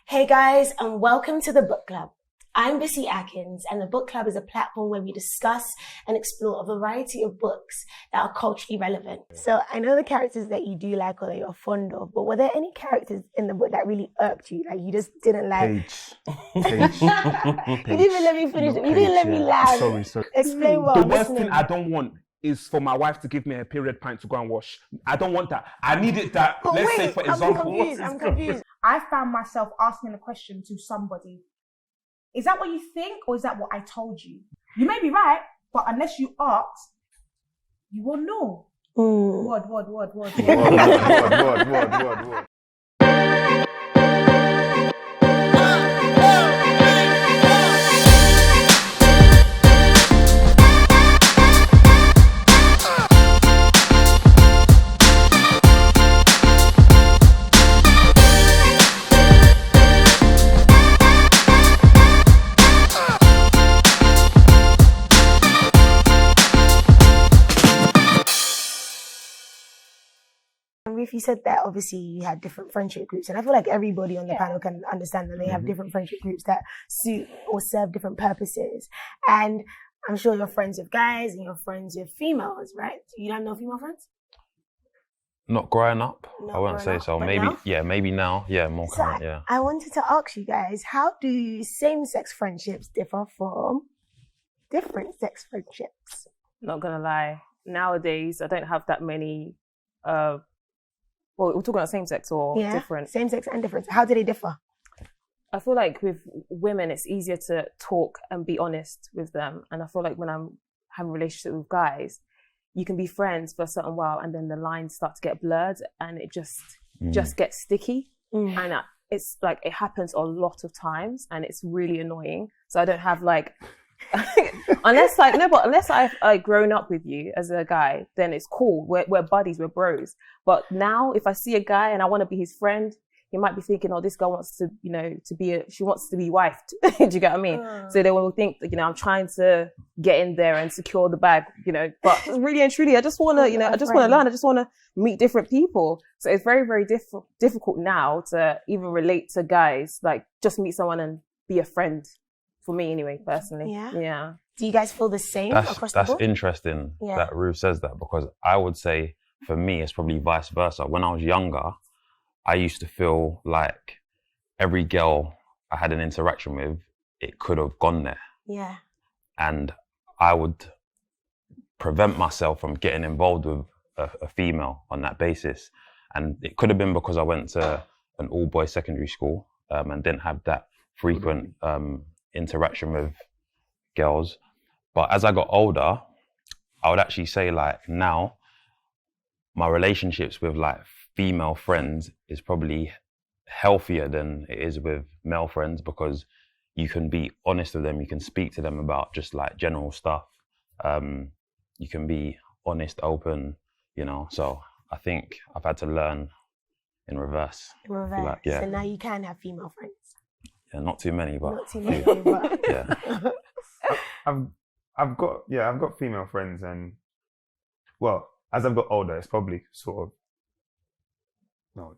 Hey guys, and welcome to the book club. I'm Bisi and the book club is a platform where we discuss and explore a variety of books that are culturally relevant. So I know the characters that you do like or that you're fond of, but were there any characters in the book that really irked you, like you just didn't like? Page. You didn't even let me finish. You didn't let me laugh. Sorry. Explain what The I'm worst listening. thing I don't want is for my wife to give me a period pint to go and wash. I don't want that. I need it that, But let's wait, say for example. I'm confused. I found myself asking a question to somebody. Is that what you think, or is that what I told you? You may be right, but unless you ask, you won't know. Word. Ruth, you said that obviously you had different friendship groups, and I feel like everybody on the panel can understand that they have different friendship groups that suit or serve different purposes. And I'm sure you're friends with guys and you're friends with females, right? You don't have no female friends? Not growing up, Not I wouldn't growing say so. up, but Maybe, now? yeah, maybe now. Yeah, more So current, yeah. I wanted to ask you guys, how do same-sex friendships differ from different sex friendships? Not gonna lie, nowadays I don't have that many. Well, we're talking about same sex or different. Same-sex and different. How do they differ? I feel like with women, it's easier to talk and be honest with them. And I feel like when I'm having a relationship with guys, you can be friends for a certain while, and then the lines start to get blurred, and it just gets sticky. And it's like it happens a lot of times, and it's really annoying. So I don't have like. unless I've grown up with you as a guy, then it's cool. We're buddies, we're bros. But now, if I see a guy and I want to be his friend, he might be thinking, "Oh, this girl wants to, she wants to be wifed." Do you get what I mean? So they will think that, I'm trying to get in there and secure the bag, But really and truly, I just want to, I just want to learn. I just want to meet different people. So it's very, very difficult now to even relate to guys. Like, just meet someone and be a friend. For me, anyway, personally. Yeah. Do you guys feel the same across the board? That's interesting that Ruth says that, because I would say for me, it's probably vice versa. When I was younger, I used to feel like every girl I had an interaction with, it could have gone there. Yeah. And I would prevent myself from getting involved with a female on that basis. And it could have been because I went to an all-boys secondary school and didn't have that frequent interaction with girls. But as I got older, I would actually say like now my relationships with like female friends is probably healthier than it is with male friends, because you can be honest with them, you can speak to them about just like general stuff, you can be honest, open, so I think I've had to learn in reverse. Like, So now you can have female friends. Yeah, not too many, but yeah. I've got female friends, and well, as I've got older, it's probably sort of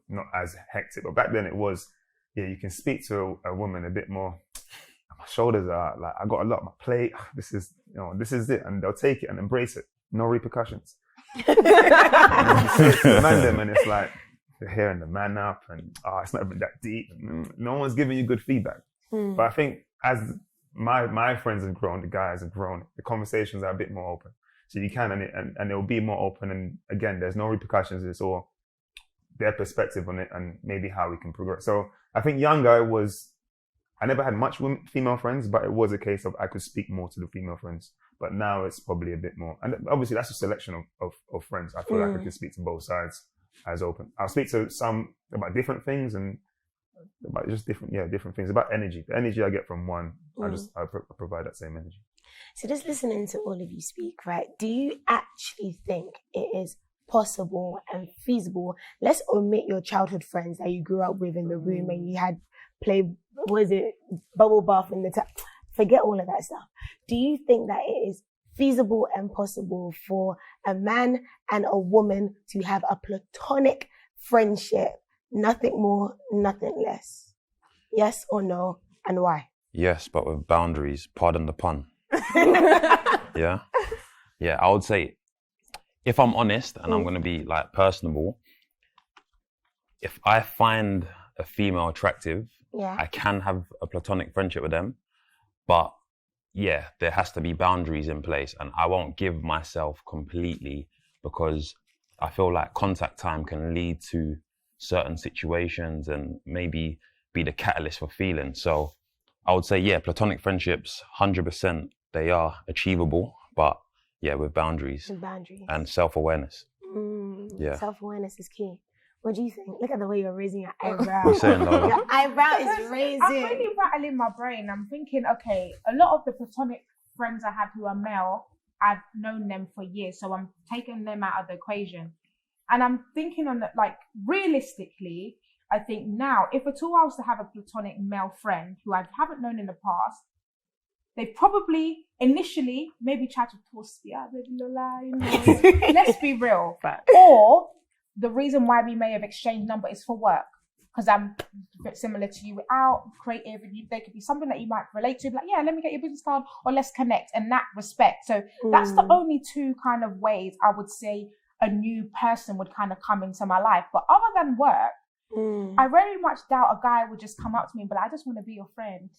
not as hectic, but back then it was. You can speak to a woman a bit more. My shoulders are like, I got a lot on my plate. This is it, and they'll take it and embrace it, no repercussions. And and it's like, you're hearing the man up, and it's not even that deep. No one's giving you good feedback. But I think as my friends have grown, the guys have grown, the conversations are a bit more open. So you can, and it'll be more open. And again, there's no repercussions. It's all their perspective on it, and maybe how we can progress. So I think younger I never had much female friends, but it was a case of I could speak more to the female friends. But now it's probably a bit more. And obviously that's a selection of friends. I feel like I can speak to both sides as open. I'll speak to some about different things and about just different things, about energy. The energy I get from one, I provide that same energy. So just listening to all of you speak, right? Do you actually think it is possible and feasible? Let's omit your childhood friends that you grew up with in the room and you had bubble bath in the tap. Forget all of that stuff. Do you think that it is feasible and possible for a man and a woman to have a platonic friendship, nothing more, nothing less? Yes or no, and why? Yes, but with boundaries. Pardon the pun. Yeah. Yeah, I would say, if I'm honest and I'm going to be like personable, if I find a female attractive, I can have a platonic friendship with them, but yeah, there has to be boundaries in place, and I won't give myself completely, because I feel like contact time can lead to certain situations and maybe be the catalyst for feelings. So I would say, yeah, platonic friendships, 100%, they are achievable, but yeah, with boundaries. And self-awareness. Yeah. Self-awareness is key. What do you think? Look at the way you're raising your eyebrow. What are you saying, Lola? Your eyebrow is raising. I'm really rattling my brain. I'm thinking, okay, a lot of the platonic friends I have who are male, I've known them for years, so I'm taking them out of the equation. And I'm thinking on that, like, realistically, I think now, if at all I was to have a platonic male friend who I haven't known in the past, they probably initially maybe tried to toss me out, baby Lola, you know. Let's be real. Or the reason why we may have exchanged number is for work, because I'm similar to you, out creative, and there could be something that you might relate to, like, yeah, let me get your business card, or let's connect in that respect. So that's the only two kind of ways I would say a new person would kind of come into my life. But other than work, I very much doubt a guy would just come up to me and be like, I just want to be your friend.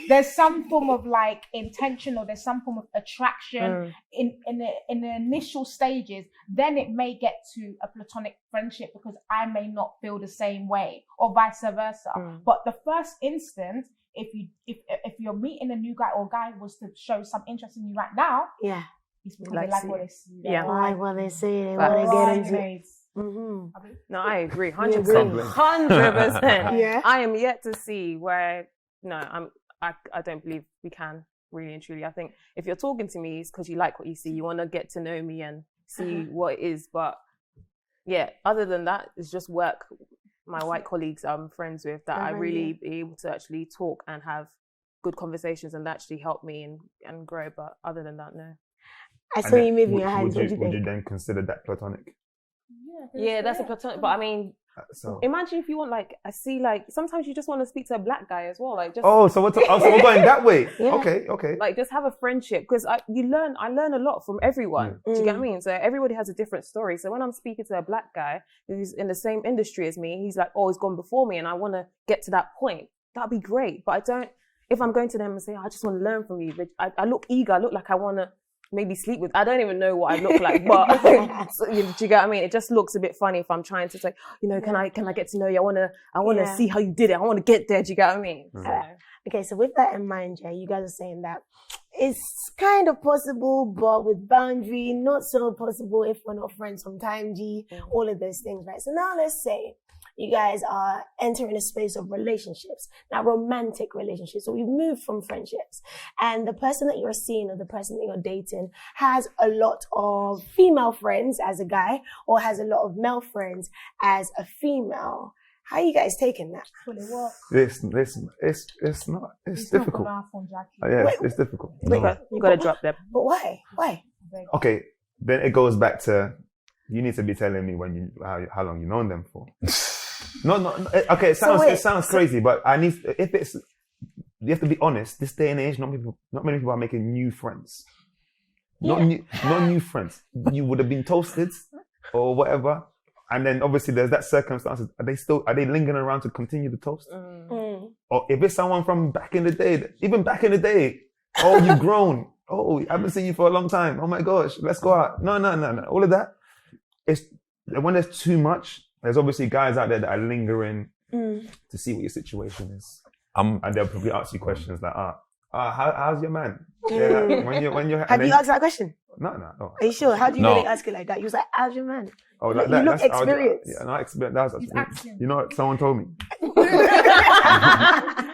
There's some form of like intention, or there's some form of attraction in the initial stages. Then it may get to a platonic friendship because I may not feel the same way, or vice versa. But the first instance, if you're meeting a new guy, or a guy was to show some interest in you right now, it's because they like what they see. Like what they see, they want to get into it. No, I agree, 100%. 100%. Yeah. I am yet to see where. No, I don't believe we can, really and truly. I think if you're talking to me, it's because you like what you see. You want to get to know me and see what it is. But yeah, other than that, it's just work. My white colleagues I'm friends with that I really be able to actually talk and have good conversations and actually help me and grow. But other than that, no. I saw you moving your hands. Would you then consider that platonic? Yeah, that's a platonic. But I mean, imagine if you want, like, I see, like, sometimes you just want to speak to a black guy as well, like, just. So we're going that way. Okay. Like, just have a friendship, because I learn a lot from everyone. Do you get what I mean? So everybody has a different story. So when I'm speaking to a black guy who's in the same industry as me, he's like, oh, he's gone before me, and I want to get to that point. That'd be great. But I don't. If I'm going to them and say, I just want to learn from you, but I look eager. I look like I want to maybe sleep with. I don't even know what I look like, but do you get what I mean? It just looks a bit funny if I'm trying to say, you know, can I get to know you? I want to see how you did it. I want to get there. Do you get what I mean? Okay, so with that in mind, Jay, you guys are saying that it's kind of possible, but with boundary, not so possible if we're not friends sometimes, all of those things, right? So now let's say you guys are entering a space of relationships, now romantic relationships. So we've moved from friendships, and the person that you're seeing, or the person that you're dating, has a lot of female friends as a guy, or has a lot of male friends as a female. How are you guys taking that? It's difficult. It's difficult. You got to drop them. But why? Okay, then it goes back to, you need to be telling me how long you've known them for. No. Okay, it sounds crazy, but you have to be honest. This day and age, not many people are making new friends. Not new friends. You would have been toasted or whatever, and then obviously there's that circumstances. Are they lingering around to continue the toast? Or if it's someone from back in the day, even back in the day, oh, you've grown. Oh, I haven't seen you for a long time. Oh my gosh, let's go out. No. All of that. It's when there's too much. There's obviously guys out there that are lingering to see what your situation is, and they'll probably ask you questions like, how's your man? Yeah, when you're. Have you asked that question? No. Are you sure? How do you really ask it like that? You was like, how's your man? Oh, like you that. look experienced. Yeah, not experienced. You know what? Someone told me.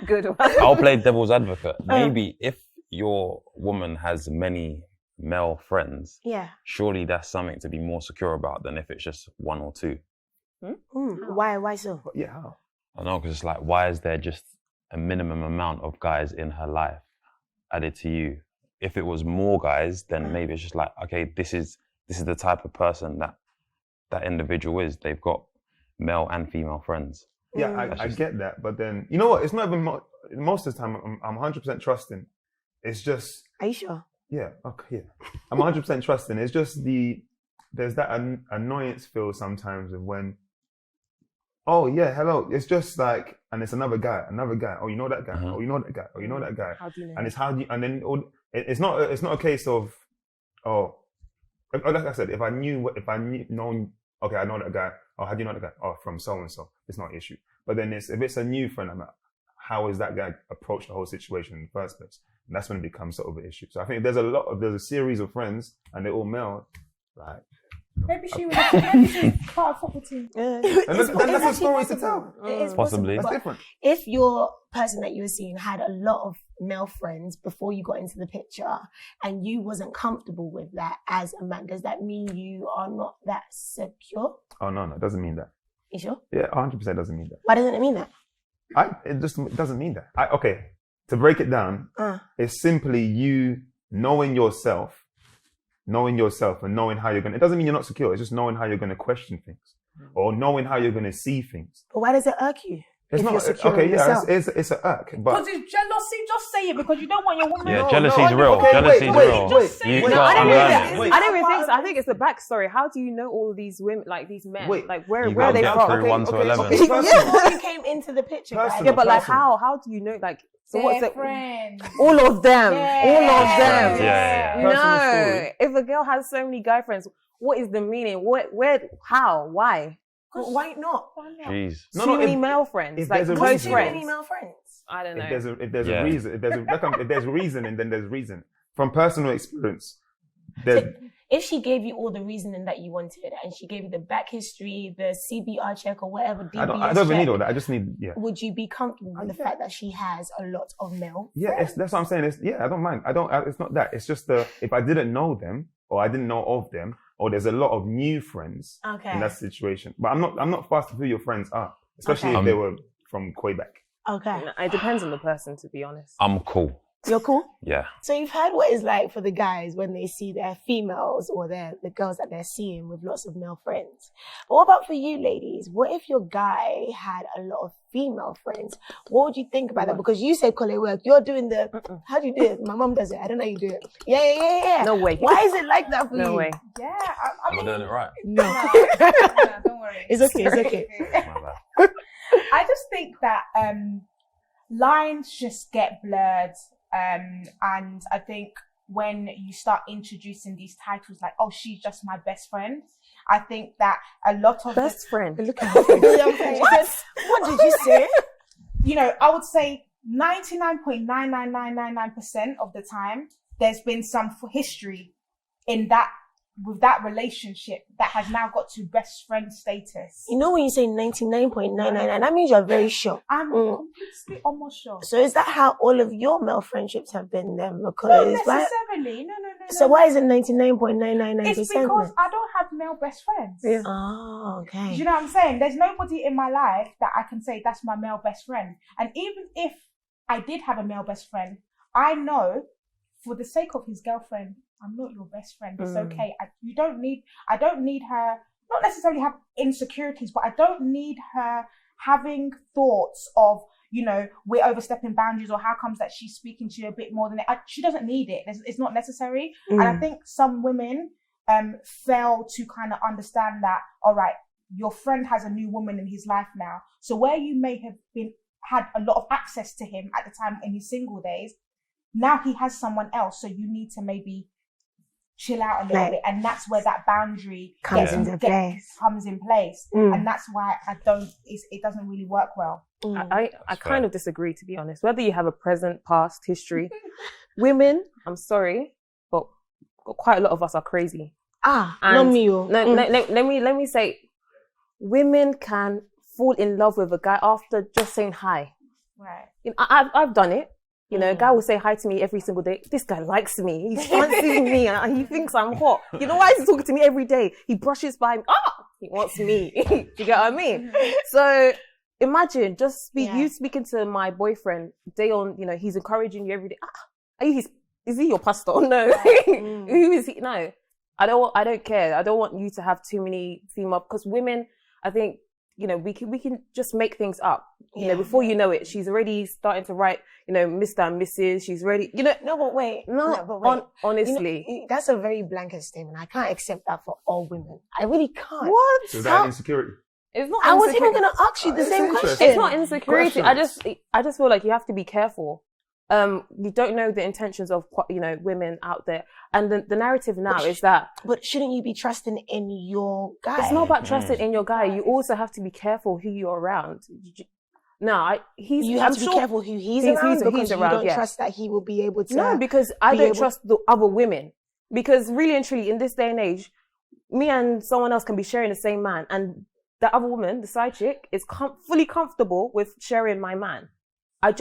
Good one. I'll play devil's advocate. Maybe if your woman has many male friends, surely that's something to be more secure about than if it's just one or two. Why so? Yeah, how? I know, because it's like, why is there just a minimum amount of guys in her life added to you? If it was more guys, then maybe it's just like, okay, this is the type of person that individual is. They've got male and female friends. Yeah, I get that. But then, you know what? It's not even, most of the time, I'm 100% trusting. It's just... Are you sure? Yeah, okay, yeah. I'm 100% trusting. It's just there's that annoyance feel sometimes of when, oh yeah, hello. It's just like, and it's another guy. Oh, you know that guy. Oh, you know that guy. Oh, you know that guy. How do you know? And it's and then it's not a case of, like I said, if I knew, okay, I know that guy. Oh, how do you know that guy? Oh, from so and so. It's not an issue. But then if it's a new friend, I'm like, how is that guy approached the whole situation in the first place? And that's when it becomes sort of an issue. So I think there's a series of friends, and they're all male. Like, maybe she was part of football team. And that's a story to tell. It is Possibly. That's different. If your person that you were seeing had a lot of male friends before you got into the picture, and you wasn't comfortable with that as a man, does that mean you are not that secure? Oh no, it doesn't mean that. You sure? Yeah, 100% doesn't mean that. Why doesn't it mean that? It just doesn't mean that. Okay, to break it down, it's simply you knowing yourself and knowing how you're going to... It doesn't mean you're not secure. It's just knowing how you're going to question things or knowing how you're going to see things. But why does it irk you? It's if not... you're secure Okay, in yeah, yourself? it's an irk. But Because it's jealousy. Just say it because you don't want your woman. Yeah, to jealousy's no, real. okay, Jealousy's wait, real. wait, You wait, can't I don't unlearn even it. think. Wait. I don't even think so. I think it's the backstory. How do you know all of these women, like these men? Wait. Like where You are gotta they get from? through 1 to 11. Okay, Before you came into the picture, right? Personal. Yeah, but like Personal. how do you know? Like so, They're what's it? friends. All of them. Yeah. All of them. Friends, yeah. Personal No. story. If a girl has so many guy friends, what is the meaning? Where? How? Why? Well, why not? Jeez. Too many male friends, if like there's a close reason- Too many friends. male friends. I don't know. If there's Yeah. a reason, if there's reason, and then there's reason. From personal experience, there's... If she gave you all the reasoning that you wanted, and she gave you the back history, the CBR check or whatever, DBS I don't even check, need all that. I just need... Yeah. would you be comfortable with the fact that she has a lot of male Yeah, friends? that's what I'm saying. I don't mind. It's not that. It's just if I didn't know them or I didn't know of them, or there's a lot of new friends Okay. in that situation. But I'm not fast with who your friends are, especially Okay. if they were from way back. Okay. It depends on the person, to be honest. I'm cool. You're cool? Yeah. So you've heard what it's like for the guys when they see their females or the girls that they're seeing with lots of male friends. But what about for you ladies? What if your guy had a lot of female friends? What would you think about that? Because you said college work. You're doing the... How do you do it? My mom does it. I don't know how you do it. Yeah. No way. Why is it like that for you? No way. Yeah, I Am I mean, doing it right? No. no, don't worry. It's okay. My bad. I just think that lines just get blurred, and I think when you start introducing these titles like, "Oh, she's just my best friend," I think that a lot of Best friend. Look at her. What did you say? I would say 99.99999% of the time, there's been some history in that with that relationship that has now got to best friend status. You know when you say 99.999, that means you're very sure. I'm completely almost sure. So is that how all of your male friendships have been then? Not Because necessarily. No. so why is it 99.999%? It's because I don't have male best friends. Yeah. Oh, okay. Do you know what I'm saying? There's nobody in my life that I can say that's my male best friend. And even if I did have a male best friend, I know for the sake of his girlfriend, I'm not your best friend. It's okay. I don't need her, not necessarily have insecurities, but I don't need her having thoughts of, we're overstepping boundaries, or how comes that she's speaking to you a bit more than it. She doesn't need it. It's not necessary. And I think some women fail to kind of understand that, all right, your friend has a new woman in his life now. So where you may have had a lot of access to him at the time in his single days, now he has someone else. So you need to maybe chill out a little bit, and that's where that boundary comes in place. And that's why it doesn't really work well. I kind of disagree, to be honest. Whether you have a present, past, history, women, I'm sorry, but quite a lot of us are crazy. Not And me. let me say, women can fall in love with a guy after just saying hi. Right. I've done it. A guy will say hi to me every single day. This guy likes me. He fancies me. And he thinks I'm hot. You know why is he talking to me every day? He brushes by me. He wants me. Do you get what I mean? So imagine you speaking to my boyfriend day on, he's encouraging you every day. Is he your pastor? No. Who is he? No. I don't care. I don't want you to have too many female, because women, I think you know, we can just make things up. You know, before you know it, she's already starting to write, you know, Mr. and Mrs. She's ready, you know. No, but wait. Honestly. You know, that's a very blanket statement. I can't accept that for all women. I really can't. What? So is that insecurity? It's not. I was even going to ask you the same question. It's not insecurity. I just feel like you have to be careful. You don't know the intentions of, you know, women out there, and the narrative now is that. But shouldn't you be trusting in your guy? It's not about trusting in your guy. You also have to be careful who you're around. You have to be careful who he's around because you don't trust that he will be able to. No, because I don't trust the other women. Because really and truly, in this day and age, me and someone else can be sharing the same man, and the other woman, the side chick, is fully comfortable with sharing my man. I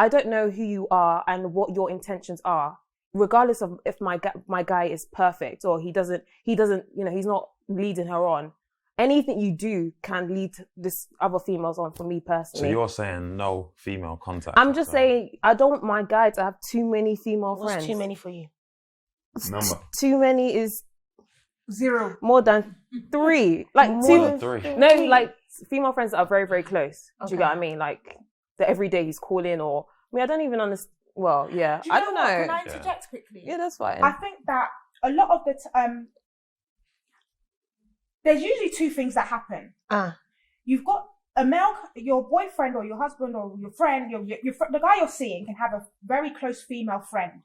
don't know who you are and what your intentions are, regardless of if my guy is perfect or he doesn't, you know, he's not leading her on. Anything you do can lead this other females on, for me personally. So you're saying no female contact? I'm just saying, I don't want my guy to have too many female friends. What's too many for you? Number. Too many is 0. more than 3. Like More than 3. No, like female friends that are very, very close. Do you get what I mean? Like that every day he's calling, or I mean, I don't even understand. Well, yeah, I don't know. Can I interject quickly? Yeah, that's fine. I think that a lot of the there's usually 2 things that happen. You've got a male, your boyfriend or your husband or your friend, the guy you're seeing can have a very close female friend.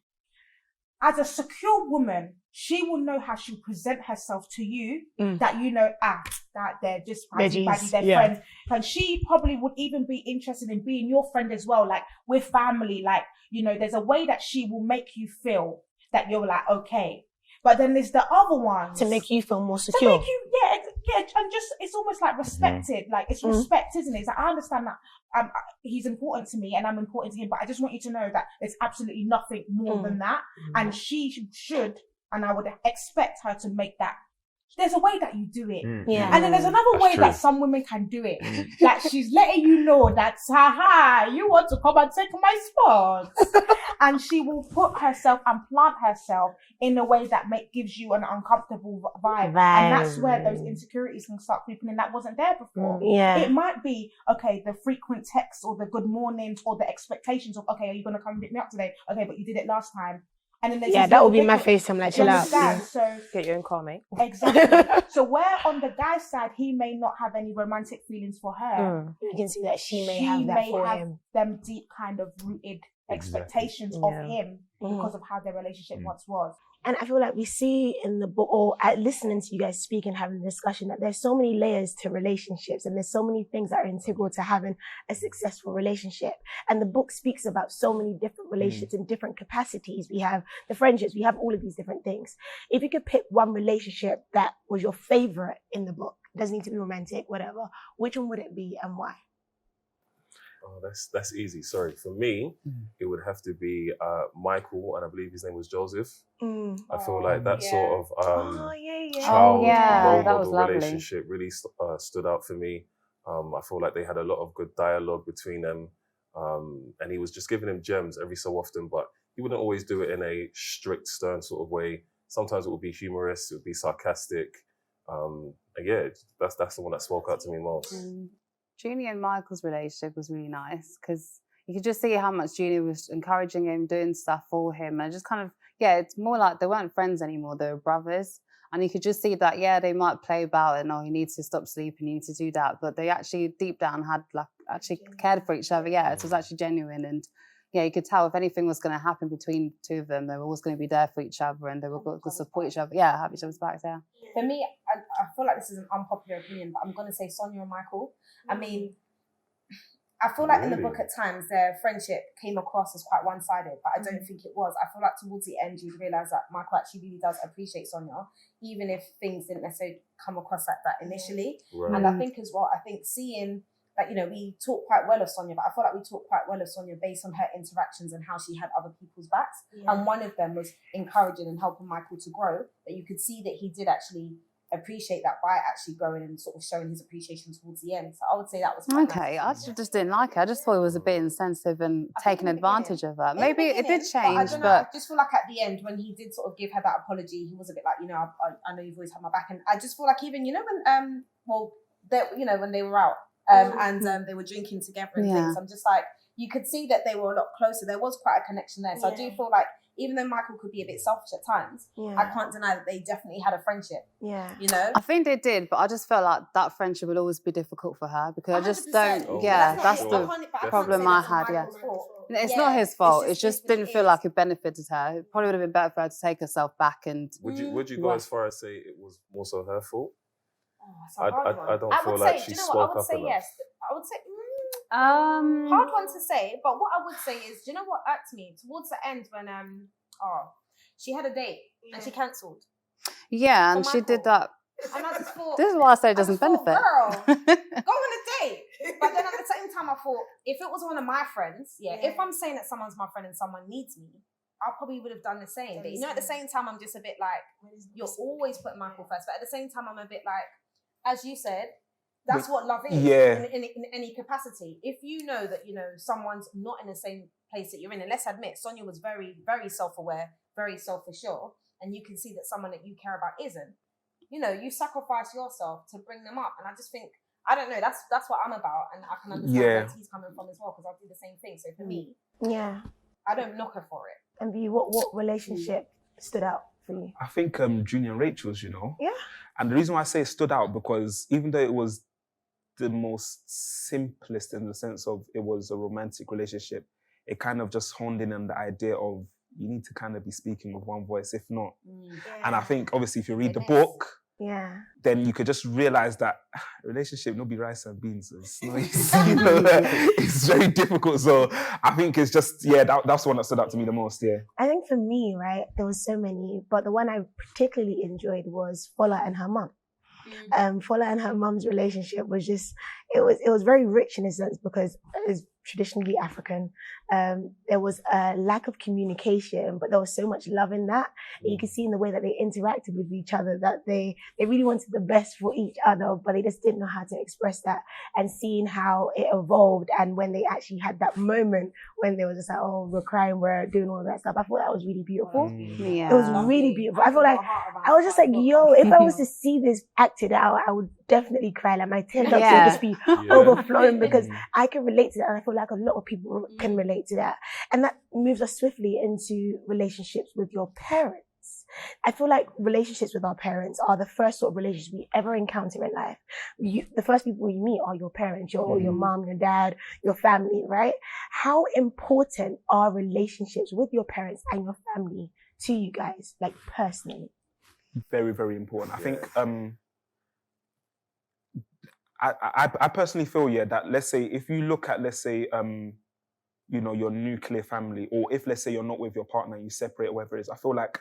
As a secure woman, she will know how she'll present herself to you, that you know, that they're just they're friends. And she probably would even be interested in being your friend as well, like with family, like, you know, there's a way that she will make you feel that you're like, okay. But then there's the other ones. To make you feel more secure. To make you, and just, it's almost like respected. Like, it's respect, isn't it? It's like, I understand that he's important to me and I'm important to him, but I just want you to know that there's absolutely nothing more than that. And she should, and I would expect her to make that. There's a way that you do it. And then there's another way that some women can do it. That she's letting you know that, you want to come and take my spot. And she will put herself and plant herself in a way that gives you an uncomfortable vibe. And that's where those insecurities can start creeping in that wasn't there before. It might be, okay, the frequent texts or the good mornings or the expectations of, okay, are you going to come and pick me up today? Okay, but you did it last time. And then that would be my face. I'm like, chill out. So get your own car, mate. Exactly. So where on the guy's side, he may not have any romantic feelings for her. You can see that she may have that for him. Them deep kind of rooted expectations of him because of how their relationship once was. And I feel like we see in the book, or listening to you guys speak and having a discussion, that there's so many layers to relationships and there's so many things that are integral to having a successful relationship. And the book speaks about so many different relationships in different capacities. We have the friendships, we have all of these different things. If you could pick one relationship that was your favorite in the book, it doesn't need to be romantic, whatever, which one would it be and why? Oh, that's easy. Sorry. For me, it would have to be Michael, and I believe his name was Joseph. I feel like that sort of child role model relationship really stood out for me. I feel like they had a lot of good dialogue between them, and he was just giving him gems every so often, but he wouldn't always do it in a strict, stern sort of way. Sometimes it would be humorous, it would be sarcastic. And yeah, that's the one that spoke out to me most. Junior and Michael's relationship was really nice because you could just see how much Junior was encouraging him, doing stuff for him. And just kind of, it's more like they weren't friends anymore, they were brothers. And you could just see that, they might play about it, he needs to stop sleeping, you need to do that. But they actually, deep down, had actually cared for each other. It was actually genuine. And you could tell if anything was going to happen between the two of them, they were always going to be there for each other and they were going to support each other. Have each other's backs, For me, I feel like this is an unpopular opinion, but I'm going to say Sonia and Michael. I mean, I feel like in the book at times their friendship came across as quite one-sided, but I don't think it was. I feel like towards the end you'd realise that Michael actually really does appreciate Sonia, even if things didn't necessarily come across like that initially. Right. And I think as well, seeing... we talk quite well of Sonia, but I feel like we talk quite well of Sonia based on her interactions and how she had other people's backs. And one of them was encouraging and helping Michael to grow. But you could see that he did actually appreciate that by actually growing and sort of showing his appreciation towards the end. So I would say that was quite nice. I just didn't like it. I just thought it was a bit insensitive and taking advantage of her. Maybe it did change, but I just feel like at the end when he did sort of give her that apology, he was a bit like, I know you've always had my back. And I just feel like even, when that, you know, when they were out and they were drinking together and things. I'm just like, you could see that they were a lot closer. There was quite a connection there. So I do feel like, even though Michael could be a bit selfish at times, I can't deny that they definitely had a friendship. Yeah. You know? I think they did, but I just felt like that friendship will always be difficult for her because I just 100%. don't, that's the problem I had, It's not his fault. It just didn't feel like it benefited her. It probably would have been better for her to take herself back and... Would you go as far as say it was more so her fault? I don't feel like she spoke up enough. Yes. I would say hard one to say, but what I would say is, do you know what irked me towards the end when she had a date and she cancelled. Yeah, and she did that. And I just thought, this is why I say it doesn't benefit. Girl, go on a date. But then at the same time, I thought, if it was one of my friends, if I'm saying that someone's my friend and someone needs me, I probably would have done the same. But you know, at the same time, I'm just a bit like, you're always putting Michael first. But at the same time, I'm a bit like, as you said, that's what love is in any capacity. If you know that, you know, someone's not in the same place that you're in, and let's admit, Sonia was very, very self-aware, very self-assured, and you can see that someone that you care about isn't, you know, you sacrifice yourself to bring them up. And I just think, I don't know, that's what I'm about, and I can understand where he's coming from as well, because I do the same thing. So for me, I don't knock her for it. And what relationship stood out for you? I think Junior and Rachel's, you know. Yeah. And the reason why I say it stood out, because even though it was the most simplest in the sense of it was a romantic relationship, it kind of just honed in on the idea of you need to kind of be speaking with one voice, if not. And I think obviously if you read the book, then you could just realize that relationship no be rice and beans. It's, you know, it's very difficult. So I think it's just, that's the one that stood out to me the most, I think for me, right, there was so many, but the one I particularly enjoyed was Fola and her mum. Fola and her mum's relationship was just, it was very rich in a sense because it's traditionally African. There was a lack of communication, but there was so much love in that. And you could see in the way that they interacted with each other that they really wanted the best for each other, but they just didn't know how to express that. And seeing how it evolved, and when they actually had that moment when they were just like, oh, we're crying, we're doing all that stuff, I thought that was really beautiful. It was really beautiful. I feel like, I was just like, yo, if I was to see this acted out, I would definitely cry. Like my tears would just be overflowing because I can relate to that. And I feel like a lot of people can relate to that. And that moves us swiftly into relationships with your parents. I feel like relationships with our parents are the first sort of relationships we ever encounter in life. The first people you meet are your parents, your mom, your dad, your family, right? How important are relationships with your parents and your family to you guys, like personally? Very, very important. I think I personally feel that let's say if you look at you know, your nuclear family, or if let's say you're not with your partner, you separate or whatever it is, I feel like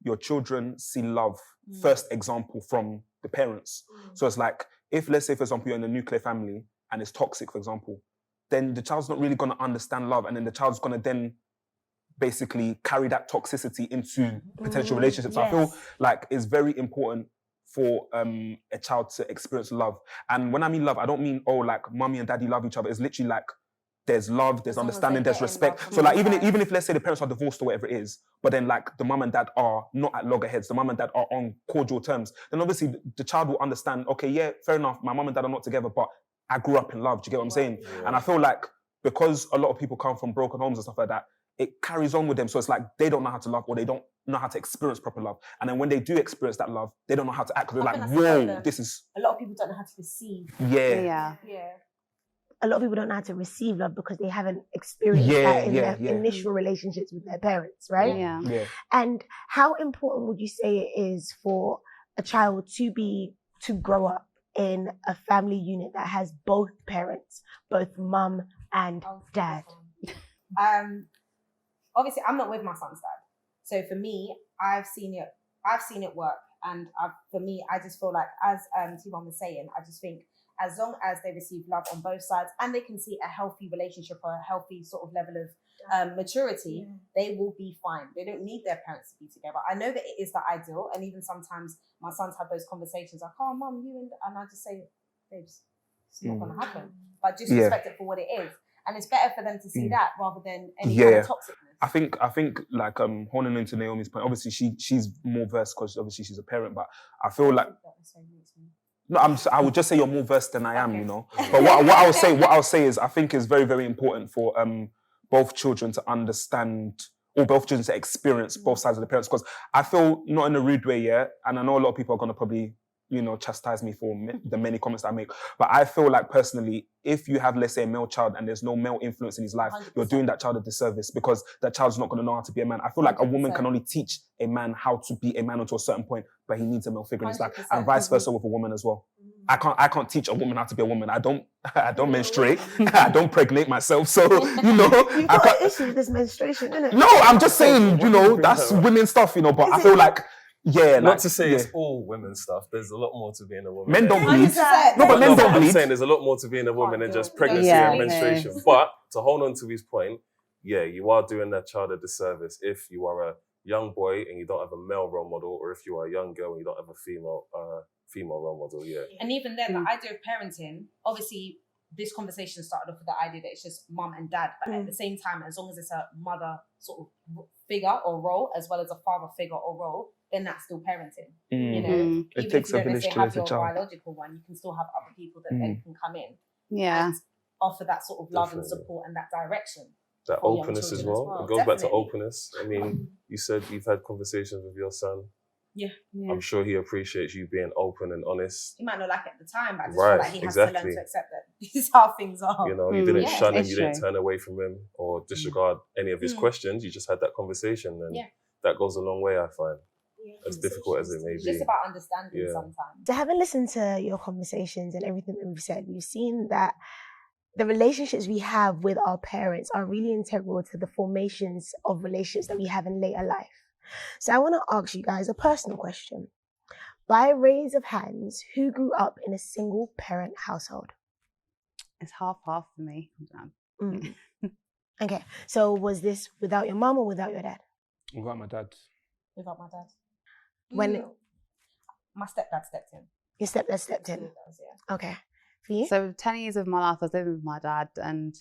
your children see love first example from the parents. So it's like if let's say for example you're in a nuclear family and it's toxic, for example, then the child's not really going to understand love, and then the child's going to then basically carry that toxicity into potential relationships. So I feel like it's very important for a child to experience love. And when I mean love, I don't mean, oh, like mommy and daddy love each other. It's literally like there's love, there's understanding, there's respect. So like even if let's say the parents are divorced or whatever it is, but then like the mum and dad are not at loggerheads, the mum and dad are on cordial terms, then obviously the child will understand, okay, yeah, fair enough, my mum and dad are not together, but I grew up in love. Do you get what I'm saying? And I feel like because a lot of people come from broken homes and stuff like that, it carries on with them. So it's like they don't know how to love, or they don't know how to experience proper love. And then when they do experience that love, they don't know how to act. They're like, whoa, this is... A lot of people don't know how to receive. Yeah. A lot of people don't know how to receive love because they haven't experienced that in their initial relationships with their parents, right? Yeah. And how important would you say it is for a child to grow up in a family unit that has both parents, both mum and dad? Obviously, I'm not with my son's dad. So for me, I've seen it work. And for me, I just feel like, as T1 was saying, I just think as long as they receive love on both sides and they can see a healthy relationship or a healthy sort of level of maturity, they will be fine. They don't need their parents to be together. I know that it is the ideal. And even sometimes my sons have those conversations like, oh, mum, and I just say, babes, it's not going to happen. But just respect it for what it is. And it's better for them to see that rather than any kind of toxicness. I think like honing into Naomi's point, obviously she's more versed because obviously she's a parent, but I feel like No, I would just say you're more versed than I am, you know. But what I'll say is I think it's very, very important for both children to understand, or both children to experience both sides of the parents. Because I feel, not in a rude way, yeah, and I know a lot of people are going to probably, you know, chastise me for the many comments that I make. But I feel like personally, if you have, let's say, a male child and there's no male influence in his life, 100%. you're doing that child a disservice, because that child's not going to know how to be a man. I feel like a woman can only teach a man how to be a man until a certain point, but he needs a male figure in his life, and vice versa with a woman as well. I can't teach a woman how to be a woman. I don't menstruate. I don't pregnate myself. So, you know, You've got an issue with this menstruation, innit? No, I'm just saying, you know, that's women stuff, you know, but I feel like, yeah, Not like, to say yeah. it's all women's stuff. There's a lot more to being a woman. Men don't bleed. 100%. No, but men don't I'm bleed. saying there's a lot more to being a woman than just pregnancy Yeah. and menstruation. But to hold on to his point, yeah, you are doing that child a disservice if you are a young boy and you don't have a male role model, or if you are a young girl and you don't have a female role model. Yeah. And even then, the idea of parenting, obviously, this conversation started off with the idea that it's just mum and dad, but at the same time, as long as it's a mother sort of figure or role, as well as a father figure or role, then that's still parenting. You know, It even takes if you a don't village necessarily to have raise a your child. biological one, you can still have other people that then can come in and offer that sort of love and Definitely. support and that direction. That for young openness as children well. It goes back to Definitely. openness. I mean, you said you've had conversations with your son. Yeah. I'm sure he appreciates you being open and honest. He might not like it at the time, but I just Right, feel like he has to learn exactly. to accept that this is how things are. You know, you didn't shun him, it's you didn't true. turn away from him or disregard any of his questions. You just had that conversation, and that goes a long way, I find. As difficult as it may It's be. just about understanding Yeah. sometimes. So having listened to your conversations and everything that we've said, we've seen that the relationships we have with our parents are really integral to the formations of relationships that we have in later life. So I want to ask you guys a personal question. By raise of hands, who grew up in a single parent household? It's half-half for me. Okay, so was this without your mum or without your dad? Without my dad. Without my dad. When My stepdad stepped in. your stepdad stepped in? Okay, for you? So 10 years of my life I was living with my dad, and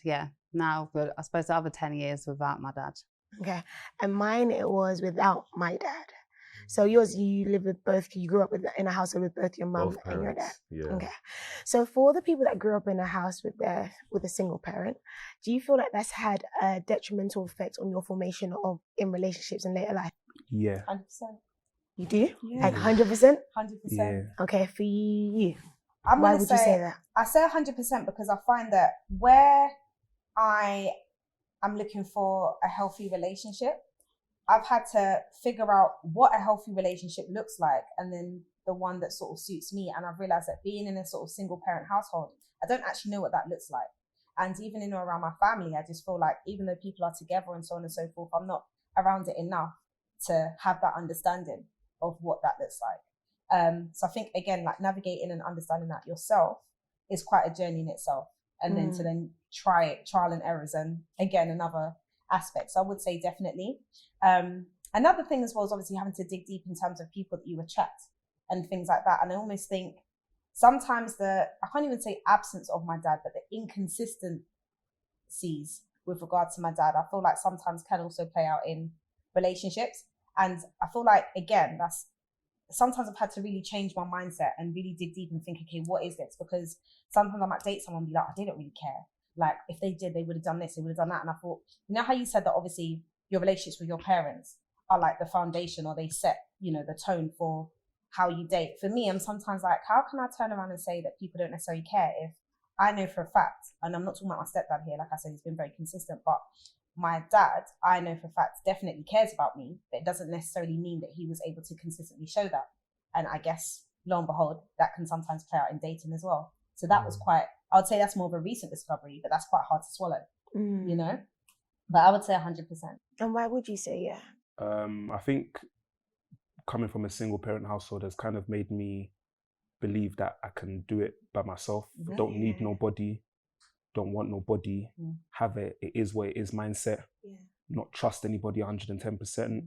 now I suppose the other 10 years without my dad. Okay, and mine, it was without my dad. So yours, you live with both, you grew up in a household with both your mum Both and your dad. parents. Yeah. Okay. So for the people that grew up in a house with a single parent, do you feel like that's had a detrimental effect on your formation in relationships in later life? Yeah. 100%. You do? Yeah. Like 100%? 100%. Yeah. Okay, for you. I'm Why gonna would you say that? I say 100% because I find that where I am looking for a healthy relationship, I've had to figure out what a healthy relationship looks like, and then the one that sort of suits me. And I've realized that being in a sort of single parent household, I don't actually know what that looks like. And even in or around my family, I just feel like even though people are together and so on and so forth, I'm not around it enough to have that understanding of what that looks like. So I think, again, like navigating and understanding that yourself is quite a journey in itself. And then to then try it, trial and errors, and again, another aspect. So I would say definitely. Another thing as well is obviously having to dig deep in terms of people that you attract and things like that. And I almost think sometimes I can't even say absence of my dad, but the inconsistencies with regard to my dad, I feel like sometimes can also play out in relationships. And I feel like, again, sometimes I've had to really change my mindset and really dig deep and think, okay, what is this? Because sometimes I might date someone and be like, oh, they don't really care. Like, if they did, they would have done this, they would have done that. And I thought, you know how you said that obviously your relationships with your parents are like the foundation, or they set, the tone for how you date. For me, I'm sometimes like, how can I turn around and say that people don't necessarily care if I know for a fact, and I'm not talking about my stepdad here, like I said, he's been very consistent, but my dad, I know for a fact, definitely cares about me, but it doesn't necessarily mean that he was able to consistently show that. And I guess, lo and behold, that can sometimes play out in dating as well. So that was I would say that's more of a recent discovery, but that's quite hard to swallow, But I would say 100%. And why would you say yeah? I think coming from a single parent household has kind of made me believe that I can do it by myself. Don't need nobody, don't want nobody, have it is what it is mindset, not trust anybody 110%,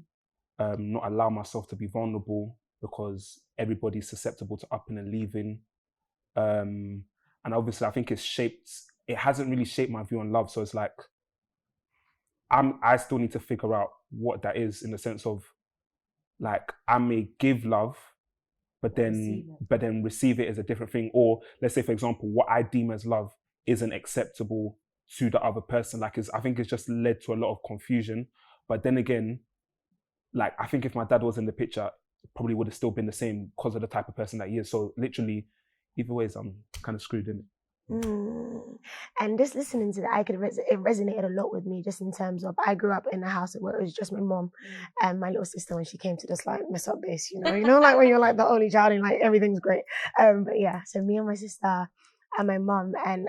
not allow myself to be vulnerable because everybody's susceptible to upping and leaving. And obviously I think it hasn't really shaped my view on love. So it's like, I still need to figure out what that is, in the sense of, like, I may give love, but then receive it as a different thing. Or let's say, for example, what I deem as love isn't acceptable to the other person. Like, I think it's just led to a lot of confusion. But then again, like, I think if my dad was in the picture, it probably would have still been the same because of the type of person that he is. So literally, either ways, I'm kind of screwed in it. And just listening to that, it resonated a lot with me, just in terms of, I grew up in a house where it was just my mom and my little sister when she came to just like mess up base, you know, like when you're like the only child and like everything's great. But yeah, so me and my sister and my mom, and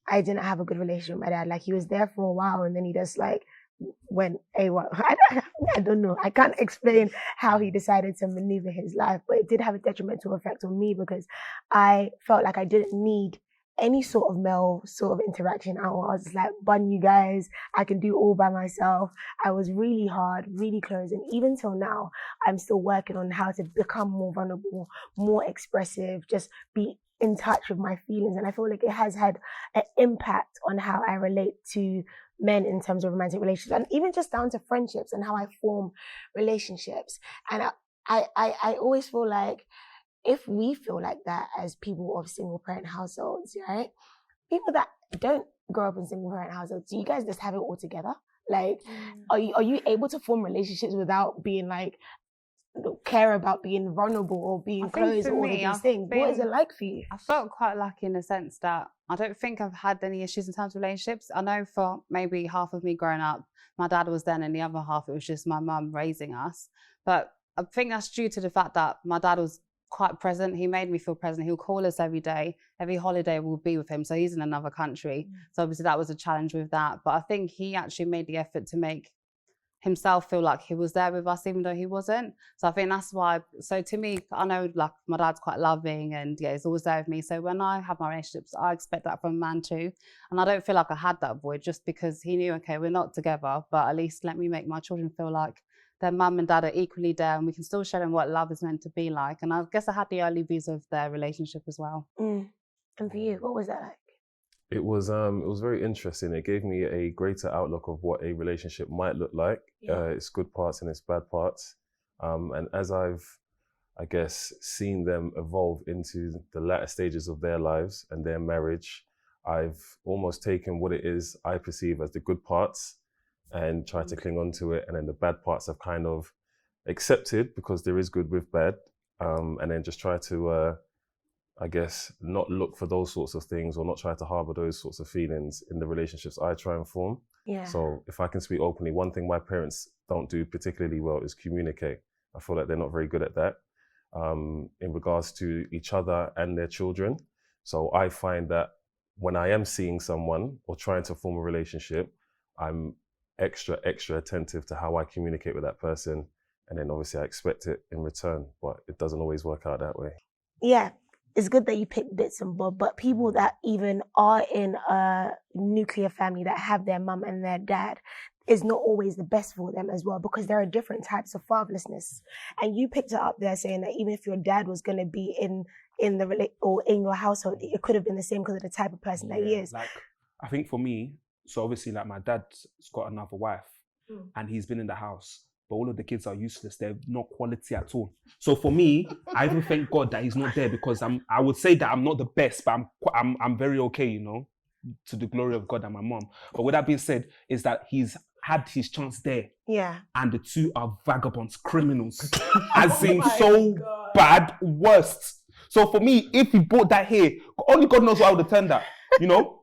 I didn't have a good relationship with my dad. Like, he was there for a while and then he just like went AWOL. I don't know. I can't explain how he decided to maneuver his life, but it did have a detrimental effect on me because I felt like I didn't need any sort of male sort of interaction. I was just like, bun you guys, I can do all by myself. I was really hard, really closed. And even till now, I'm still working on how to become more vulnerable, more expressive, just be in touch with my feelings. And I feel like it has had an impact on how I relate to men in terms of romantic relationships, and even just down to friendships and how I form relationships. And I always feel like, if we feel like that as people of single parent households, right? People that don't grow up in single parent households, do you guys just have it all together? Like, are you able to form relationships without being like, care about being vulnerable or being closed or all of these things? What is it like for you? I felt quite lucky in the sense that I don't think I've had any issues in terms of relationships. I know for maybe half of me growing up, my dad was then, and the other half, it was just my mum raising us. But I think that's due to the fact that my dad was quite present. He made me feel present. He'll call us every day. Every holiday we'll be with him. So he's in another country. So obviously that was a challenge with that. But I think he actually made the effort to make himself feel like he was there with us, even though he wasn't. So I think that's why. So to me, I know like my dad's quite loving and yeah, he's always there with me. So when I have my relationships, I expect that from a man too. And I don't feel like I had that void just because he knew, okay, we're not together, but at least let me make my children feel like their mum and dad are equally there and we can still show them what love is meant to be like. And I guess I had the early views of their relationship as well. And for you, what was that like? It was very interesting. It gave me a greater outlook of what a relationship might look like. Its good parts and its bad parts. And as I've, I guess, seen them evolve into the latter stages of their lives and their marriage, I've almost taken what it is I perceive as the good parts and try to cling on to it. And then the bad parts I've kind of accepted because there is good with bad. And then just try to, I guess, not look for those sorts of things or not try to harbor those sorts of feelings in the relationships I try and form. Yeah. So if I can speak openly, one thing my parents don't do particularly well is communicate. I feel like they're not very good at that in regards to each other and their children. So I find that when I am seeing someone or trying to form a relationship, I'm extra attentive to how I communicate with that person. And then obviously I expect it in return, but it doesn't always work out that way. Yeah. It's good that you pick bits and bobs, but people that even are in a nuclear family that have their mum and their dad is not always the best for them as well, because there are different types of fatherlessness. And you picked it up there saying that even if your dad was going to be in your household, it could have been the same because of the type of person that he is. Like, I think for me, so obviously like my dad's got another wife and he's been in the house, but all of the kids are useless. They're not quality at all. So for me, I even thank God that he's not there, because I would say that I'm not the best, but I'm very okay, you know, to the glory of God and my mom. But with that being said, is that he's had his chance there. Yeah. And the two are vagabonds, criminals. As in so bad, worst. So for me, if he brought that here, only God knows what I would have turned out, you know?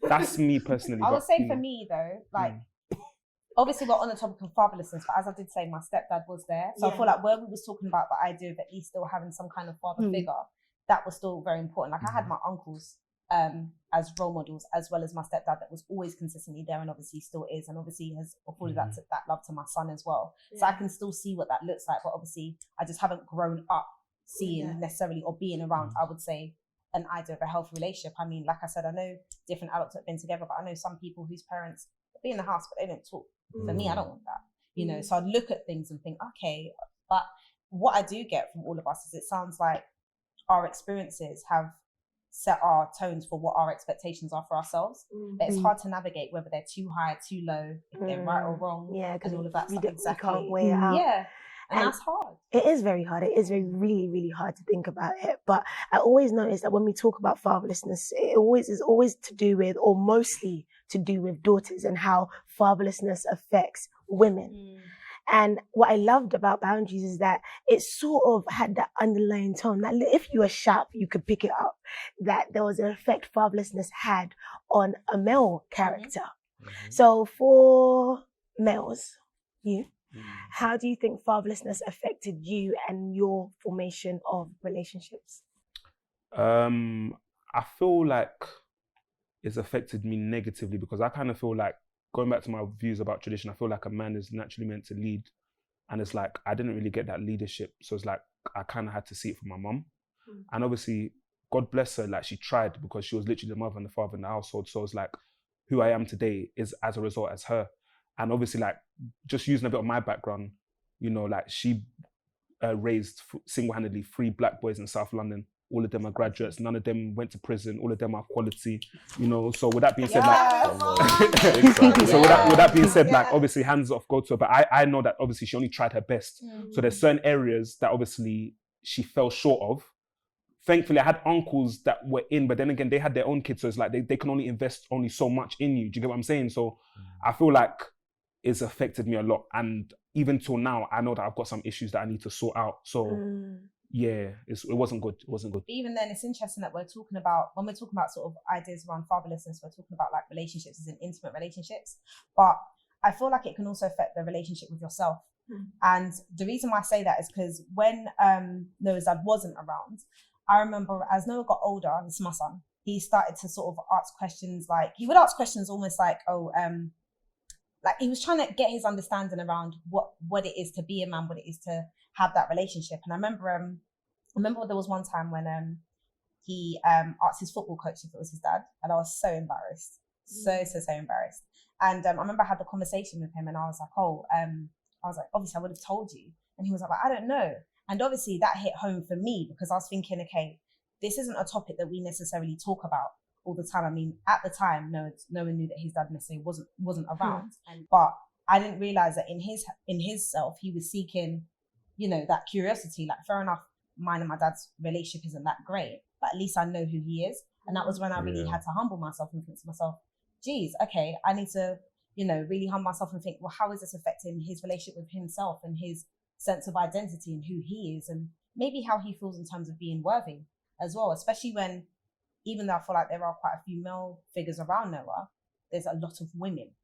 That's me personally. I would say for me though, like, obviously we're on the topic of fatherlessness, but as I did say, my stepdad was there. So I feel like when we was talking about the idea of at least still having some kind of father figure, that was still very important. Like I had my uncles as role models, as well as my stepdad that was always consistently there and obviously still is, and obviously has afforded that love to my son as well. So I can still see what that looks like, but obviously I just haven't grown up seeing necessarily or being around, I would say, an idea of a healthy relationship. I mean, like I said, I know different adults have been together, but I know some people whose parents be in the house but they don't talk. For me, I don't want that, you know. So I'd look at things and think, okay, but what I do get from all of us is it sounds like our experiences have set our tones for what our expectations are for ourselves. But it's hard to navigate whether they're too high, too low, if they're right or wrong, and all of that stuff. You can't weigh it out. Yeah. And that's hard. It is very hard. It is really, really hard to think about it. But I always notice that when we talk about fatherlessness, it is always to do with, or mostly to do with, daughters and how fatherlessness affects women. And what I loved about Boundaries is that it sort of had that underlying tone that if you were sharp, you could pick it up, that there was an effect fatherlessness had on a male character. So for males, how do you think fatherlessness affected you and your formation of relationships? I feel like it's affected me negatively because I kind of feel like, going back to my views about tradition, I feel like a man is naturally meant to lead. And it's like, I didn't really get that leadership. So it's like, I kind of had to see it from my mum. And obviously, God bless her, like she tried because she was literally the mother and the father in the household. So it's like, who I am today is as a result as her. And obviously, like, just using a bit of my background, you know, like she raised single-handedly 3 black boys in South London. All of them are graduates. None of them went to prison. All of them are quality, you know. So with that being said, with that being said, like, obviously hands off go to her. But I know that obviously she only tried her best. So there's certain areas that obviously she fell short of. Thankfully, I had uncles that were in, but then again, they had their own kids. So it's like they can only invest only so much in you. Do you get what I'm saying? So I feel like it's affected me a lot. And even till now, I know that I've got some issues that I need to sort out. So yeah, it wasn't good. It wasn't good. But even then, it's interesting that when we're talking about sort of ideas around fatherlessness, we're talking about like relationships as in intimate relationships. But I feel like it can also affect the relationship with yourself. And the reason why I say that is because when Noah's dad wasn't around, I remember as Noah got older, this is my son, he started to sort of ask questions, like he would ask questions almost like, like he was trying to get his understanding around what it is to be a man, what it is to have that relationship. And I remember there was one time when he asked his football coach if it was his dad, and I was so embarrassed, so embarrassed. And I remember I had the conversation with him, and I was like, obviously I would have told you, and he was like, I don't know. And obviously that hit home for me because I was thinking, okay, this isn't a topic that we necessarily talk about all the time. I mean, at the time, no one knew that his dad necessarily wasn't around. But I didn't realize that in his self, he was seeking, you know, that curiosity. Like, fair enough, mine and my dad's relationship isn't that great, but at least I know who he is. And that was when I really had to humble myself and think to myself, geez, okay, I need to, you know, really humble myself and think, well, how is this affecting his relationship with himself and his sense of identity and who he is, and maybe how he feels in terms of being worthy as well, especially when, even though I feel like there are quite a few male figures around Noah, there's a lot of women.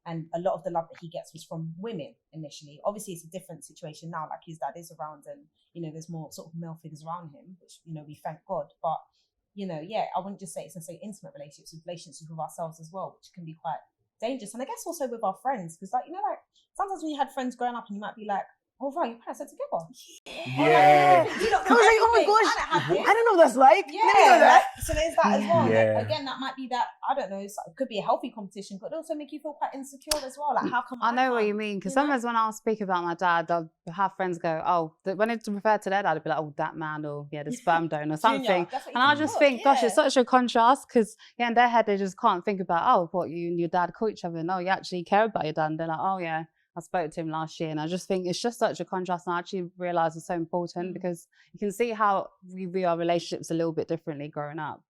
And a lot of the love that he gets was from women initially. Obviously, it's a different situation now, like his dad is around and, you know, there's more sort of male figures around him, which, you know, we thank God. But, you know, yeah, I wouldn't just say it's necessarily intimate relationships with ourselves as well, which can be quite dangerous. And I guess also with our friends, because, like, you know, like sometimes when you had friends growing up and you might be like, oh, right, your parents are together. Yeah. I was like, oh my gosh, I don't know what that's like. Yeah. Let me know that. So there's that as well. Yeah. Like, again, that might be that, I don't know, it could be a healthy competition, but also make you feel quite insecure as well. Like, how come I know what you mean, because sometimes when I'll speak about my dad, I'll have friends go, oh, when it's referred to their dad, I'd be like, oh, that man, or yeah, the sperm donor or something. And I just think, gosh, it's such a contrast, because yeah, in their head, they just can't think about, oh, what, you and your dad call each other. No, you actually care about your dad. And they're like, oh, yeah, I spoke to him last year. And I just think it's just such a contrast. And I actually realise it's so important because you can see how we view our relationships a little bit differently growing up.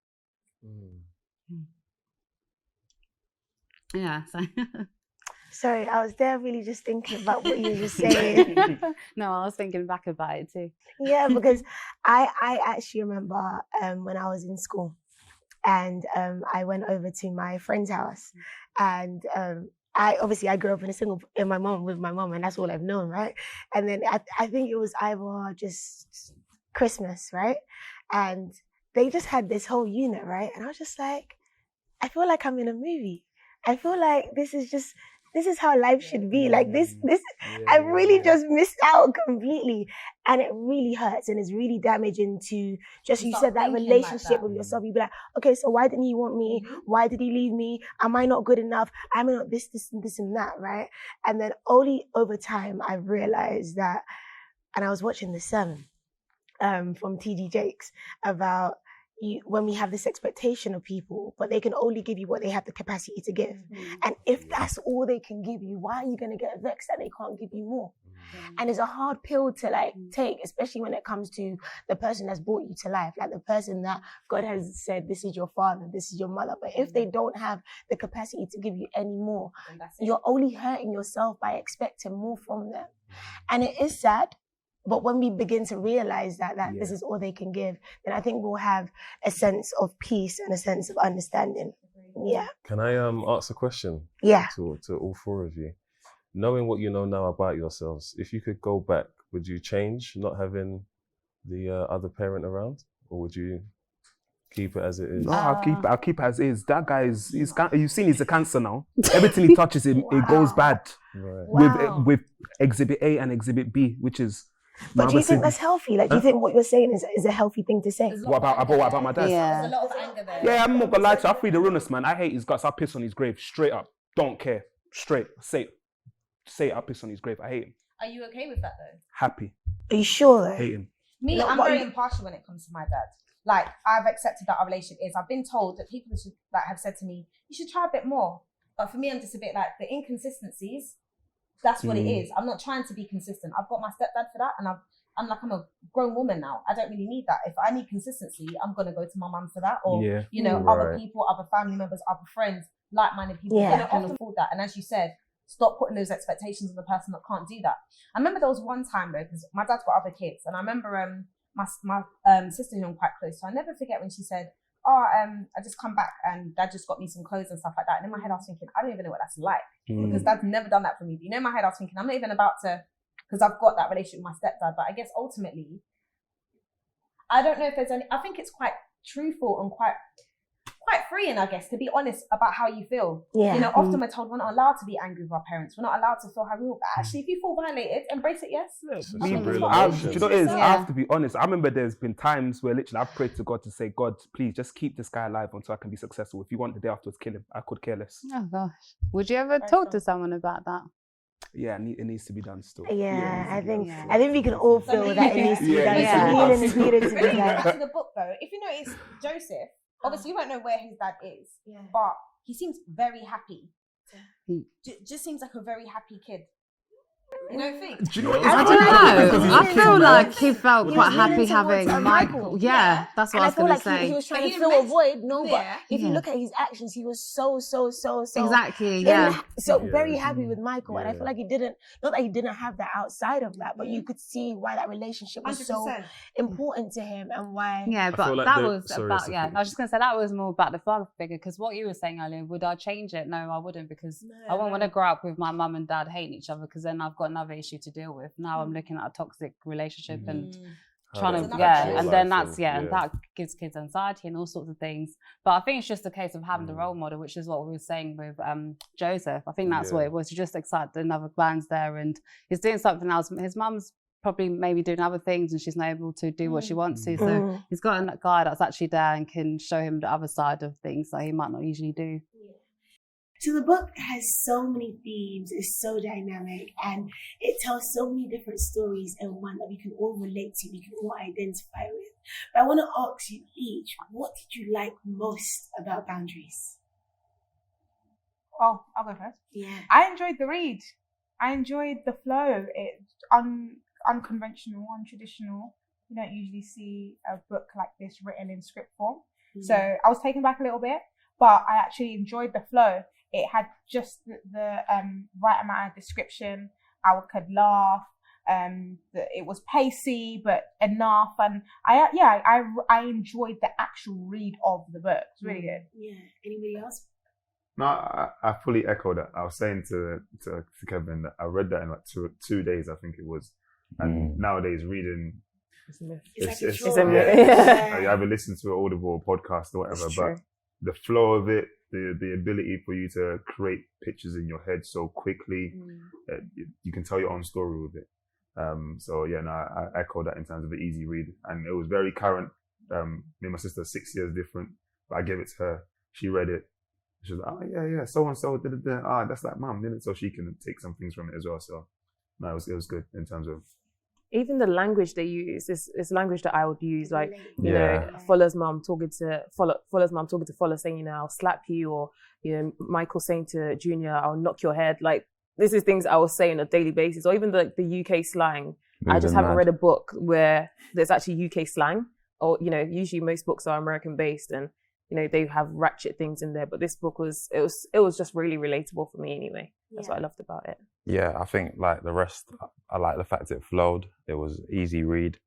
Yeah, so... Sorry, I was there really just thinking about what you were just saying. No, I was thinking back about it too. Yeah, because I actually remember when I was in school and I went over to my friend's house and I grew up with my mom, and that's all I've known, right? And then I think it was either just Christmas, right? And they just had this whole unit, right? And I was just like, I feel like I'm in a movie. I feel like this is how life should be. Like this, I really just missed out completely. And it really hurts and it's really damaging to just, you said that relationship with yourself. You'd be like, okay, so why didn't he want me? Why did he leave me? Am I not good enough? Am I not this and that, right? And then only over time, I realized that, and I was watching this sermon from T.D. Jakes about when we have this expectation of people, but they can only give you what they have the capacity to give. And if that's all they can give you, why are you going to get vexed that they can't give you more? And it's a hard pill to like take, especially when it comes to the person that's brought you to life, like the person that God has said, this is your father, this is your mother. But if they don't have the capacity to give you any more, you're only hurting yourself by expecting more from them. And it is sad. But when we begin to realize that this is all they can give, then I think we'll have a sense of peace and a sense of understanding. Yeah. Can I ask a question? Yeah. To all four of you. Knowing what you know now about yourselves, if you could go back, would you change not having the other parent around? Or would you keep it as it is? No, I'll keep it as is. That guy you've seen he's a cancer now. Everything he touches, it goes bad. Right. With Exhibit A and Exhibit B, which is... But do you think that's healthy? Like, do you think what you're saying is a healthy thing to say? What about my dad? Yeah. There's a lot of anger there. Yeah, I'm not gonna lie to you. I free the realness, man. I hate his guts. I piss on his grave. Straight up. Don't care. Straight. Say it. I piss on his grave. I hate him. Are you okay with that though? Happy. Are you sure though? Hate him. Me, I'm very impartial when it comes to my dad. Like, I've accepted that our relationship is. I've been told that people that have said to me, you should try a bit more. But for me, I'm just a bit like, the inconsistencies, that's what it is. I'm not trying to be consistent. I've got my stepdad for that, and I'm a grown woman now. I don't really need that. If I need consistency, I'm going to go to my mum for that, or, other people, other family members, other friends, like-minded people that can afford that. And as you said, stop putting those expectations on the person that can't do that. I remember there was one time though, because my dad's got other kids, and I remember my sister who I'm quite close to, I never forget when she said, I just come back and dad just got me some clothes and stuff like that. And in my head I was thinking, I don't even know what that's like, because dad's never done that for me. But in my head I was thinking, I'm not even about to, because I've got that relationship with my stepdad. But I guess ultimately, I don't know if there's any, I think it's quite truthful and quite freeing, I guess, to be honest about how you feel. Yeah. Often we're told we're not allowed to be angry with our parents. We're not allowed to feel how we feel. But actually, if you feel violated, embrace it, yes. Do you know what it is? I have to be honest. I remember there's been times where literally I've prayed to God to say, God, please just keep this guy alive until I can be successful. If you want the day afterwards, kill him. I could care less. Oh gosh. Would you ever talk to someone about that? Yeah, it needs to be done still. Yeah, I think we can all feel that it needs to be done. Healing is needed to be done. Back to the book though, if you notice Joseph, obviously you won't know where his dad is, but he seems very happy. Just seems like a very happy kid. You don't think? Do you know what I don't know. I feel like he felt quite happy having Michael. Yeah, that's what I was going to say. He was trying to fill a void. No, but if you look at his actions, he was so exactly. Yeah. Very happy with Michael, and I feel like he didn't. Not that he didn't have that outside of that, but you could see why that relationship was 100%. So important to him, and why. Yeah, but like that was about. Yeah, I was just going to say that was more about the father figure, because what you were saying earlier, would I change it? No, I wouldn't, because I wouldn't want to grow up with my mum and dad hating each other, because then I've got another issue to deal with. Now I'm looking at a toxic relationship and trying to and then that's and that gives kids anxiety and all sorts of things. But I think it's just a case of having the role model, which is what we were saying with Joseph. I think that's what it was. You're just excited that another man's there and he's doing something else. His mum's probably maybe doing other things and she's not able to do what she wants to. So he's got a guy that's actually there and can show him the other side of things that he might not usually do. So the book has so many themes, it's so dynamic, and it tells so many different stories in one that we can all relate to, we can all identify with. But I want to ask you each, what did you like most about Boundaries? Oh, I'll go first. Yeah. I enjoyed the read. I enjoyed the flow. It's unconventional, untraditional. You don't usually see a book like this written in script form. So I was taken back a little bit, but I actually enjoyed the flow. It had just the right amount of description. I could laugh. It was pacey, but enough. And I enjoyed the actual read of the book. It's really good. Yeah. Anybody else? No, I fully echo that. I was saying to Kevin that I read that in like two days, I think it was. And nowadays reading, it's you either listen to an Audible or podcast or whatever, but the flow of it, the ability for you to create pictures in your head so quickly, you can tell your own story with it. I echo that in terms of the easy read, and it was very current. Me and my sister are 6 years different, but I gave it to her. She read it. She was like, oh yeah, so and so, that's like mum, didn't it? So she can take some things from it as well. So no, it was good in terms of. Even the language they use is language that I would use, like, you know, Fuller's mum talking to Fuller saying, you know, I'll slap you, or, you know, Michael saying to Junior, I'll knock your head. Like, this is things I will say on a daily basis, or even the UK slang. I just Moving haven't mad. read a book where there's actually UK slang, or usually most books are American based, and they have ratchet things in there. But this book was just really relatable for me anyway. That's what I loved about it. Yeah, I think like the rest, I like the fact it flowed. It was easy read.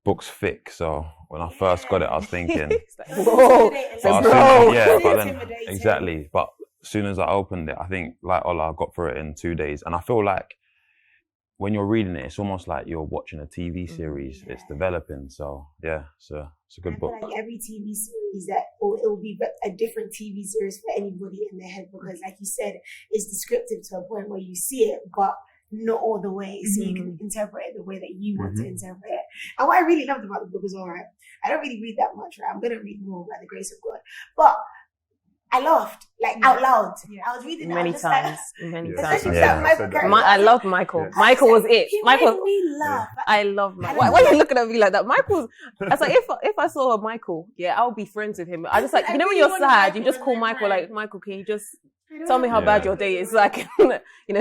Book's thick, so when I first got it, I was thinking, whoa, but then exactly. But as soon as I opened it, I think like Ola, I got through it in 2 days, and I feel like when you're reading it, it's almost like you're watching a TV series. It's developing, so yeah, it's a good book. Like every TV series it will be a different TV series for anybody in their head, because like you said, it's descriptive to a point where you see it, but not all the way, so you can interpret it the way that you want to interpret it. And what I really loved about the book is, alright, I don't really read that much, right? I'm gonna read more by the grace of God, but I laughed out loud. I was reading many times. I loved Michael. Michael was it. Michael made me laugh. I love Michael. Why are you looking at me like that? Michael's. I was like, if I saw a Michael, I'll be friends with him. I just like, when you're sad, you just call Michael. Like, Michael, can you just tell me how bad your day is, so I can,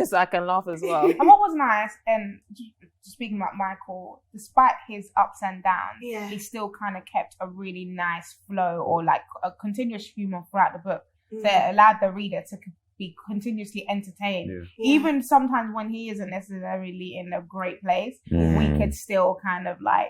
so I can laugh as well. And what was nice, and speaking about Michael, despite his ups and downs, he still kind of kept a really nice flow, or like a continuous humor throughout the book that allowed the reader to be continuously entertained. Even sometimes when he isn't necessarily in a great place, we could still kind of like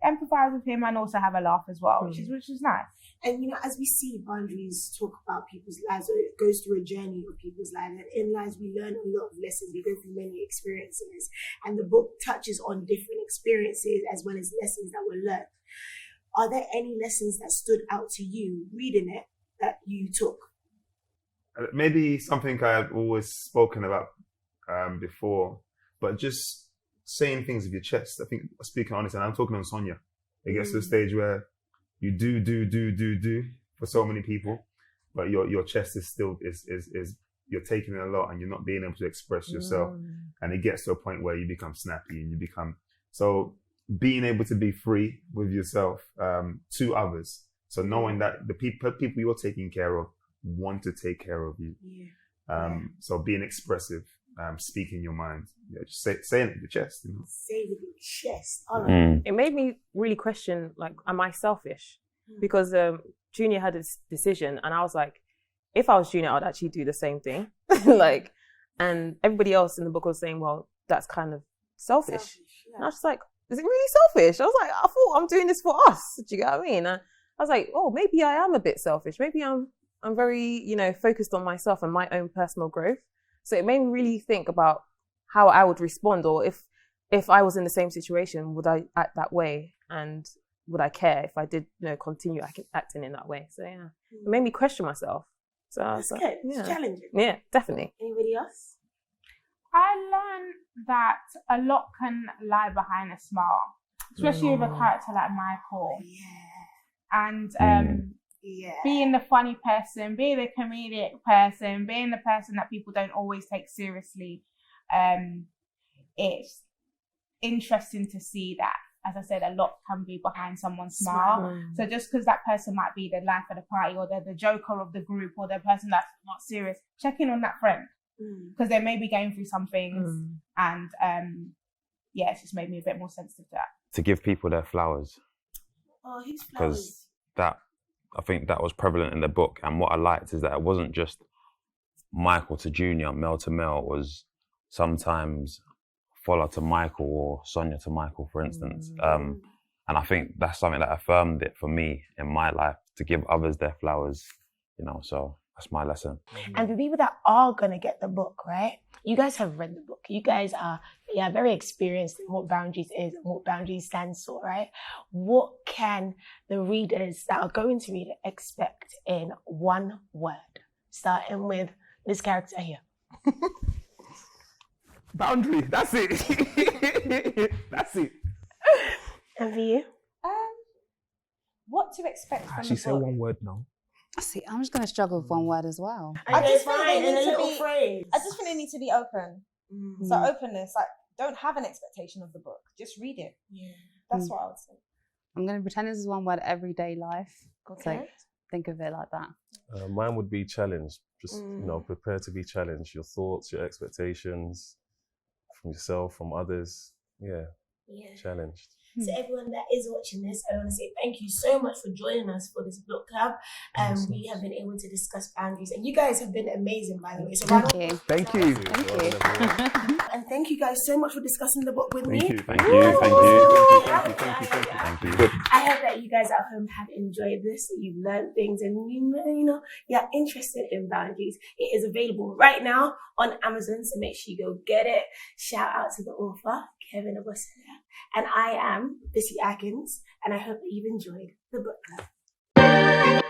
empathize with him and also have a laugh as well, which is nice. And as we see Boundaries talk about people's lives, or it goes through a journey of people's lives, and in lives we learn a lot of lessons, we go through many experiences, and the book touches on different experiences as well as lessons that were learned. Are there any lessons that stood out to you reading it that you took? Maybe something I've always spoken about before, but just saying things with your chest. I think, speaking honestly, and I'm talking on Sonia, it gets to a stage where you do for so many people, but your chest is still is you're taking in a lot, and you're not being able to express yourself, and it gets to a point where you become snappy, and you become so being able to be free with yourself to others. So knowing that the people you're taking care of want to take care of you. So being expressive, speaking your mind, just saying it with your chest. Say it with your chest. It made me really question, like, am I selfish? Because Junior had this decision, and I was like, if I was Junior, I'd actually do the same thing. Like, and everybody else in the book was saying, well, that's kind of selfish. And I was just like, is it really selfish? I was like, I thought I'm doing this for us. Do you get what I mean? And I was like, oh, maybe I am a bit selfish. Maybe I'm very, focused on myself and my own personal growth. So it made me really think about how I would respond, or if I was in the same situation, would I act that way, and would I care if I did, continue acting in that way? So it made me question myself. So that's good. It's challenging. Yeah, definitely. Anybody else? I learned that a lot can lie behind a smile, especially with a character like Michael. And being the funny person, being the comedic person, being the person that people don't always take seriously, it's interesting to see that, as I said, a lot can be behind someone's smile. So just because that person might be the life of the party, or they're the joker of the group, or the person that's not serious, check in on that friend, because they may be going through some things, and it's just made me a bit more sensitive to that. To give people their flowers. Oh, whose flowers? Because I think that was prevalent in the book, and what I liked is that it wasn't just Michael to Junior, Mel to Mel. It was sometimes Fola to Michael, or Sonia to Michael, for instance. And I think that's something that affirmed it for me in my life, to give others their flowers, so that's my lesson. And for people that are going to get the book, right? You guys have read the book. You guys are very experienced in what Boundaries is and what Boundaries stands for, right? What can the readers that are going to read it expect in one word? Starting with this character here. Boundary. That's it. That's it. And for you? What to expect from the She said book? one word now. See, I'm just going to struggle with one word as well. I just think fine, they in a need to little be. phrase. I just think they need to be open. So openness, like, don't have an expectation of the book. Just read it. That's what I would say. I'm going to pretend this is one word: everyday life. Okay. So think of it like that. Mine would be challenged. Just prepare to be challenged. Your thoughts, your expectations from yourself, from others. Yeah. Challenged. So everyone that is watching this, I want to say thank you so much for joining us for this book club. We have been able to discuss boundaries, and you guys have been amazing, by the way. So Thank you. Thank you. And thank you guys so much for discussing the book with me. Thank you. I hope that you guys at home have enjoyed this, you've learned things, and you're interested in boundaries. It is available right now on Amazon, so make sure you go get it. Shout out to the author, Kevin Ebosele. And I am Bisi Atkins, and I hope that you've enjoyed the book club.